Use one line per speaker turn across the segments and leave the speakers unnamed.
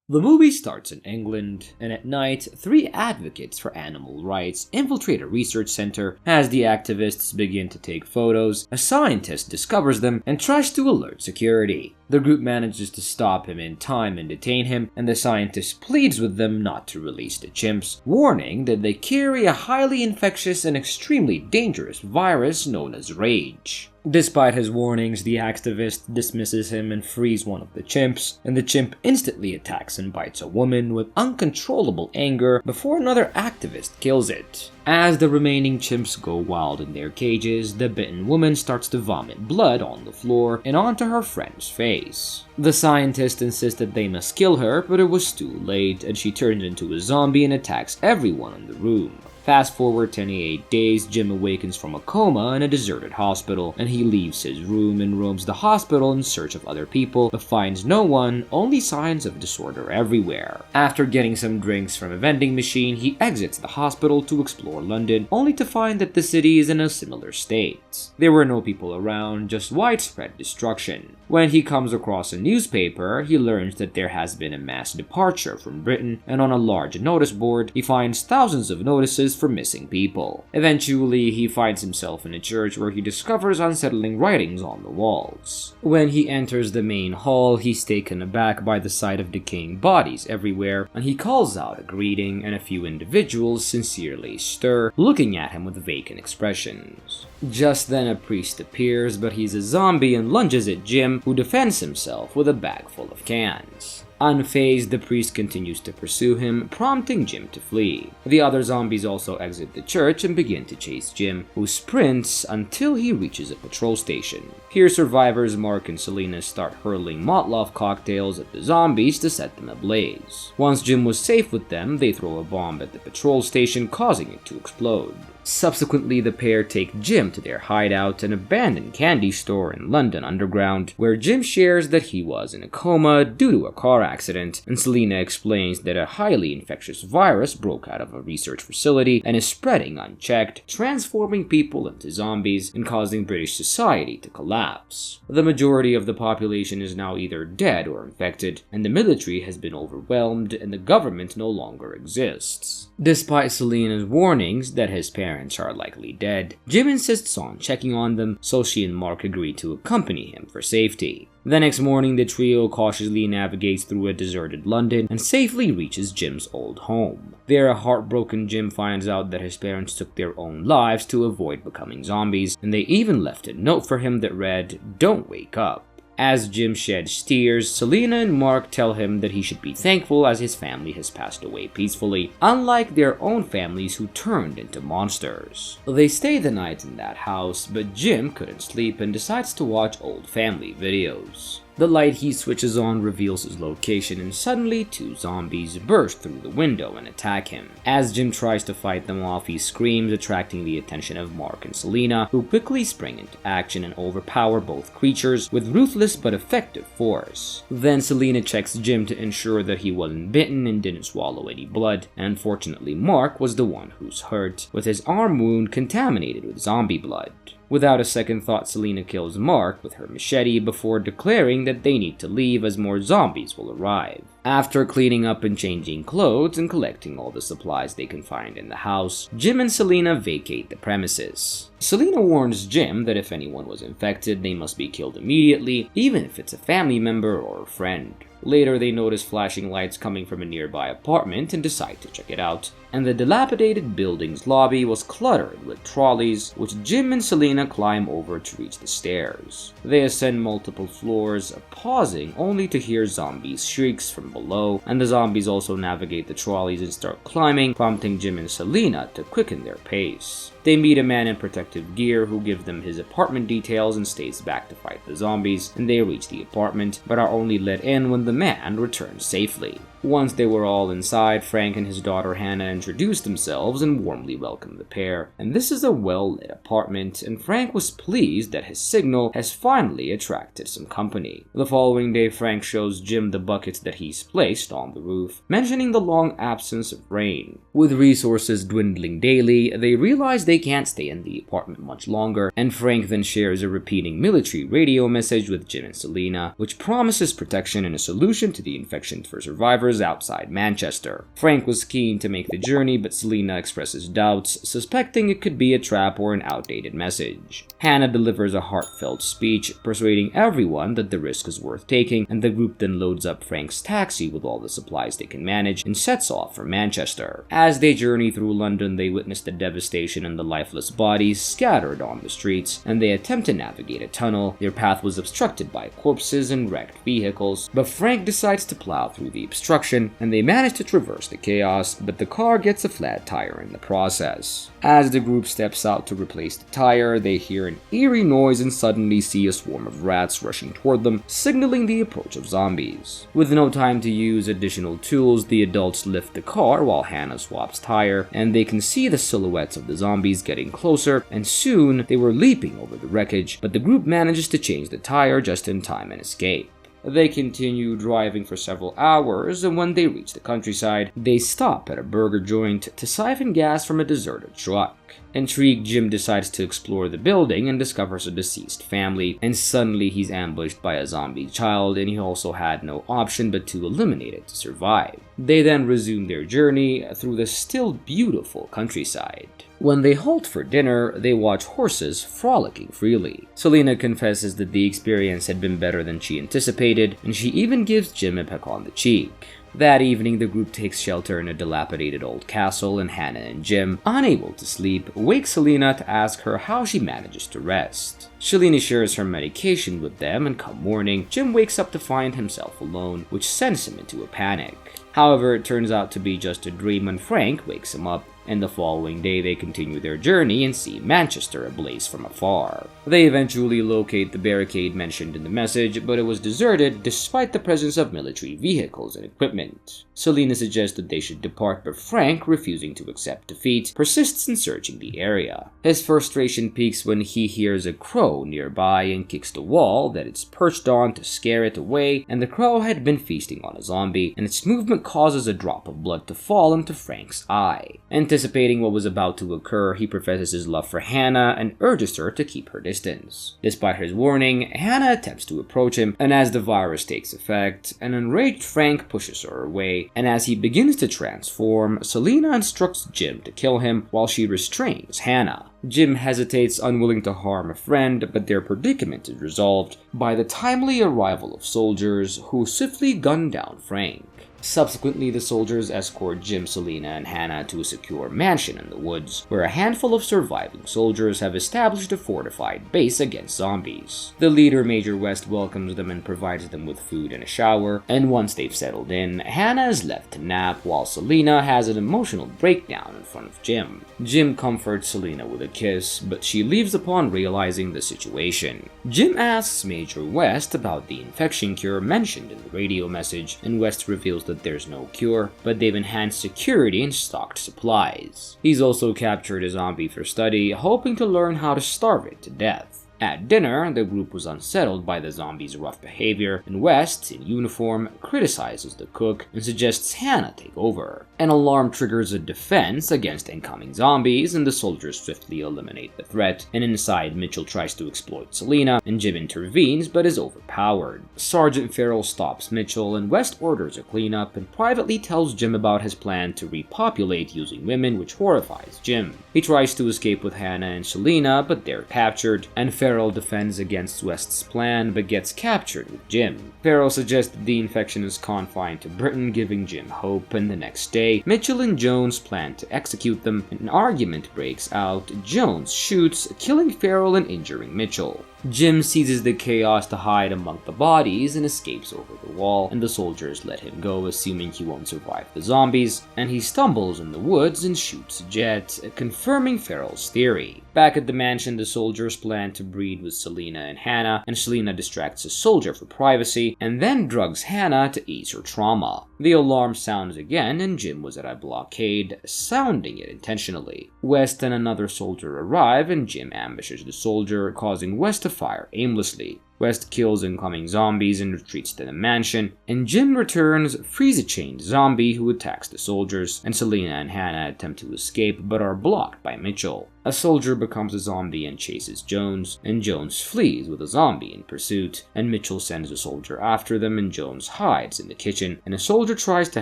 The movie starts in England, and at night, three advocates for animal rights infiltrate a research center. As the activists begin to take photos, a scientist discovers them and tries to alert security. The group manages to stop him in time and detain him, and the scientist pleads with them not to release the chimps, warning that they carry a highly infectious and extremely dangerous virus known as rage. Despite his warnings, the activist dismisses him and frees one of the chimps, and the chimp instantly attacks and bites a woman with uncontrollable anger before another activist kills it. As the remaining chimps go wild in their cages, the bitten woman starts to vomit blood on the floor and onto her friend's face. The scientist insists that they must kill her, but it was too late, and she turns into a zombie and attacks everyone in the room. Fast forward 28 days, Jim awakens from a coma in a deserted hospital, and he leaves his room and roams the hospital in search of other people, but finds no one, only signs of disorder everywhere. After getting some drinks from a vending machine, he exits the hospital to explore London, only to find that the city is in a similar state. There were no people around, just widespread destruction. When he comes across a newspaper, he learns that there has been a mass departure from Britain, and on a large notice board, he finds thousands of notices for missing people. Eventually, he finds himself in a church where he discovers unsettling writings on the walls. When he enters the main hall, he's taken aback by the sight of decaying bodies everywhere, and he calls out a greeting, and a few individuals sincerely stir, looking at him with vacant expressions. Just then a priest appears, but he's a zombie and lunges at Jim, who defends himself with a bag full of cans. Unfazed, the priest continues to pursue him, prompting Jim to flee. The other zombies also exit the church and begin to chase Jim, who sprints until he reaches a patrol station. Here, survivors Mark and Selena start hurling Molotov cocktails at the zombies to set them ablaze. Once Jim was safe with them, they throw a bomb at the patrol station, causing it to explode. Subsequently, the pair take Jim to their hideout, an abandoned candy store in London Underground, where Jim shares that he was in a coma due to a car accident, and Selena explains that a highly infectious virus broke out of a research facility and is spreading unchecked, transforming people into zombies and causing British society to collapse. The majority of the population is now either dead or infected, and the military has been overwhelmed and the government no longer exists. Despite Selena's warnings that his parents are likely dead, Jim insists on checking on them, so she and Mark agree to accompany him for safety. The next morning, the trio cautiously navigates through a deserted London and safely reaches Jim's old home. There, a heartbroken Jim finds out that his parents took their own lives to avoid becoming zombies, and they even left a note for him that read, "Don't wake up." As Jim sheds tears, Selena and Mark tell him that he should be thankful as his family has passed away peacefully, unlike their own families who turned into monsters. They stay the night in that house, but Jim couldn't sleep and decides to watch old family videos. The light he switches on reveals his location, and suddenly two zombies burst through the window and attack him. As Jim tries to fight them off, he screams, attracting the attention of Mark and Selena, who quickly spring into action and overpower both creatures with ruthless but effective force. Then Selena checks Jim to ensure that he wasn't bitten and didn't swallow any blood, and unfortunately Mark was the one who's hurt, with his arm wound contaminated with zombie blood. Without a second thought, Selena kills Mark with her machete before declaring that they need to leave as more zombies will arrive. After cleaning up and changing clothes and collecting all the supplies they can find in the house, Jim and Selena vacate the premises. Selena warns Jim that if anyone was infected, they must be killed immediately, even if it's a family member or a friend. Later, they notice flashing lights coming from a nearby apartment and decide to check it out, and the dilapidated building's lobby was cluttered with trolleys, which Jim and Selena climb over to reach the stairs. They ascend multiple floors, pausing only to hear zombies' shrieks from below, and the zombies also navigate the trolleys and start climbing, prompting Jim and Selena to quicken their pace. They meet a man in protective gear who gives them his apartment details and stays back to fight the zombies, and they reach the apartment, but are only let in when the man returns safely. Once they were all inside, Frank and his daughter Hannah introduced themselves and warmly welcomed the pair. And this is a well-lit apartment, and Frank was pleased that his signal has finally attracted some company. The following day, Frank shows Jim the buckets that he's placed on the roof, mentioning the long absence of rain. With resources dwindling daily, they realize they they can't stay in the apartment much longer, and Frank then shares a repeating military radio message with Jim and Selena, which promises protection and a solution to the infection for survivors outside Manchester. Frank was keen to make the journey, but Selena expresses doubts, suspecting it could be a trap or an outdated message. Hannah delivers a heartfelt speech, persuading everyone that the risk is worth taking, and the group then loads up Frank's taxi with all the supplies they can manage and sets off for Manchester. As they journey through London, they witness the devastation and the lifeless bodies scattered on the streets, and they attempt to navigate a tunnel. Their path was obstructed by corpses and wrecked vehicles, but Frank decides to plow through the obstruction, and they manage to traverse the chaos, but the car gets a flat tire in the process. As the group steps out to replace the tire, they hear an eerie noise and suddenly see a swarm of rats rushing toward them, signaling the approach of zombies. With no time to use additional tools, the adults lift the car while Hannah swaps tire, and they can see the silhouettes of the zombies getting closer, and soon they were leaping over the wreckage, but the group manages to change the tire just in time and escape. They continue driving for several hours, and when they reach the countryside, they stop at a burger joint to siphon gas from a deserted truck. Intrigued, Jim decides to explore the building and discovers a deceased family, and suddenly he's ambushed by a zombie child, and he also had no option but to eliminate it to survive. They then resume their journey through the still beautiful countryside. When they halt for dinner, they watch horses frolicking freely. Selena confesses that the experience had been better than she anticipated, and she even gives Jim a peck on the cheek. That evening, the group takes shelter in a dilapidated old castle, and Hannah and Jim, unable to sleep, wake Selena to ask her how she manages to rest. Selena shares her medication with them, and come morning, Jim wakes up to find himself alone, which sends him into a panic. However, it turns out to be just a dream when Frank wakes him up, and the following day they continue their journey and see Manchester ablaze from afar. They eventually locate the barricade mentioned in the message, but it was deserted despite the presence of military vehicles and equipment. Selena suggests that they should depart, but Frank, refusing to accept defeat, persists in searching the area. His frustration peaks when he hears a crow nearby and kicks the wall that it's perched on to scare it away, and the crow had been feasting on a zombie, and its movement causes a drop of blood to fall into Frank's eye. Anticipating what was about to occur, he professes his love for Hannah and urges her to keep her distance. Despite his warning, Hannah attempts to approach him, and as the virus takes effect, an enraged Frank pushes her away, and as he begins to transform, Selena instructs Jim to kill him while she restrains Hannah. Jim hesitates, unwilling to harm a friend, but their predicament is resolved by the timely arrival of soldiers who swiftly gun down Frank. Subsequently, the soldiers escort Jim, Selena, and Hannah to a secure mansion in the woods, where a handful of surviving soldiers have established a fortified base against zombies. The leader, Major West, welcomes them and provides them with food and a shower, and once they've settled in, Hannah is left to nap while Selena has an emotional breakdown in front of Jim. Jim comforts Selena with a kiss, but she leaves upon realizing the situation. Jim asks Major West about the infection cure mentioned in the radio message, and West reveals that there's no cure, but they've enhanced security and stocked supplies. He's also captured a zombie for study, hoping to learn how to starve it to death. At dinner, the group was unsettled by the zombies' rough behavior, and West, in uniform, criticizes the cook and suggests Hannah take over. An alarm triggers a defense against incoming zombies, and the soldiers swiftly eliminate the threat, and inside, Mitchell tries to exploit Selena, and Jim intervenes but is overpowered. Sergeant Farrell stops Mitchell, and West orders a cleanup and privately tells Jim about his plan to repopulate using women, which horrifies Jim. He tries to escape with Hannah and Selena, but they're captured, and Farrell defends against West's plan but gets captured with Jim. Farrell suggests that the infection is confined to Britain, giving Jim hope, and the next day, Mitchell and Jones plan to execute them. An argument breaks out. Jones shoots, killing Farrell and injuring Mitchell. Jim seizes the chaos to hide among the bodies and escapes over the wall, and the soldiers let him go, assuming he won't survive the zombies, and he stumbles in the woods and shoots Jet, confirming Farrell's theory. Back at the mansion, the soldiers plan to breed with Selena and Hannah, and Selena distracts a soldier for privacy, and then drugs Hannah to ease her trauma. The alarm sounds again, and Jim was at a blockade, sounding it intentionally. West and another soldier arrive, and Jim ambushes the soldier, causing West to fire aimlessly. West kills incoming zombies and retreats to the mansion, and Jim returns, frees a chained zombie who attacks the soldiers, and Selena and Hannah attempt to escape but are blocked by Mitchell. A soldier becomes a zombie and chases Jones, and Jones flees with a zombie in pursuit, and Mitchell sends a soldier after them, and Jones hides in the kitchen, and a soldier tries to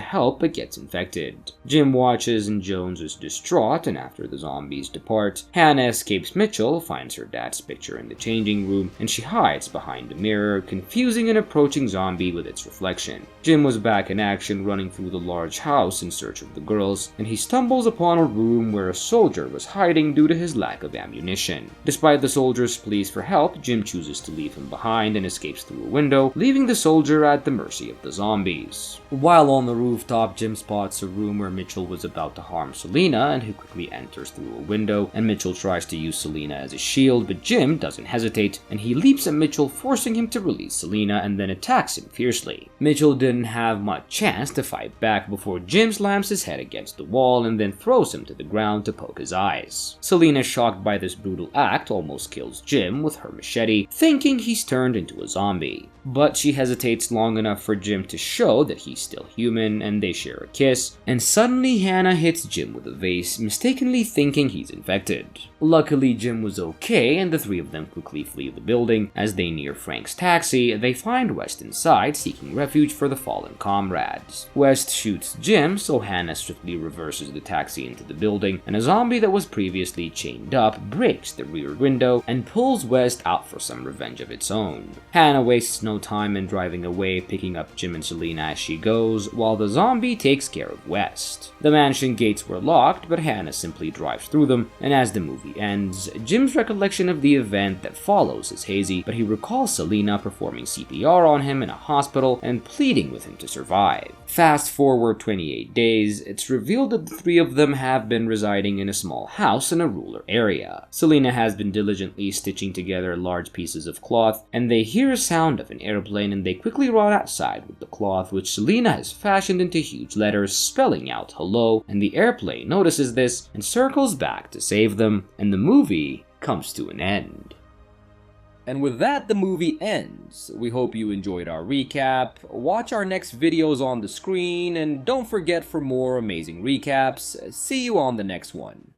help but gets infected. Jim watches and Jones is distraught, and after the zombies depart, Hannah escapes Mitchell, finds her dad's picture in the changing room, and she hides behind a mirror, confusing an approaching zombie with its reflection. Jim was back in action, running through the large house in search of the girls, and he stumbles upon a room where a soldier was hiding due to his lack of ammunition. Despite the soldier's pleas for help, Jim chooses to leave him behind and escapes through a window, leaving the soldier at the mercy of the zombies. While on the rooftop, Jim spots a room where Mitchell was about to harm Selena, and he quickly enters through a window, and Mitchell tries to use Selena as a shield, but Jim doesn't hesitate, and he leaps at Mitchell, forcing him to release Selena, and then attacks him fiercely. Mitchell didn't have much chance to fight back before Jim slams his head against the wall and then throws him to the ground to poke his eyes. Selena, shocked by this brutal act, almost kills Jim with her machete, thinking he's turned into a zombie. But she hesitates long enough for Jim to show that he's still human, and they share a kiss, and suddenly Hannah hits Jim with a vase, mistakenly thinking he's infected. Luckily, Jim was okay, and the three of them quickly flee the building. As they near Frank's taxi, they find West inside, seeking refuge for the fallen comrades. West shoots Jim, so Hannah swiftly reverses the taxi into the building, and a zombie that was previously chained up breaks the rear window and pulls West out for some revenge of its own. Hannah wastes no time in driving away, picking up Jim and Selena as she goes, while the zombie takes care of West. The mansion gates were locked, but Hannah simply drives through them, and as the movie ends, Jim's recollection of the event that follows is hazy, but he recalls Selena performing CPR on him in a hospital and pleading with him to survive. Fast forward 28 days, it's revealed that the three of them have been residing in a small house in a rural area. Selena has been diligently stitching together large pieces of cloth, and they hear a sound of an airplane, and they quickly run outside with the cloth, which Selena has fashioned into huge letters spelling out hello, and the airplane notices this and circles back to save them, and the movie comes to an end. And with that, the movie ends. We hope you enjoyed our recap. Watch our next videos on the screen, and don't forget for more amazing recaps. See you on the next one.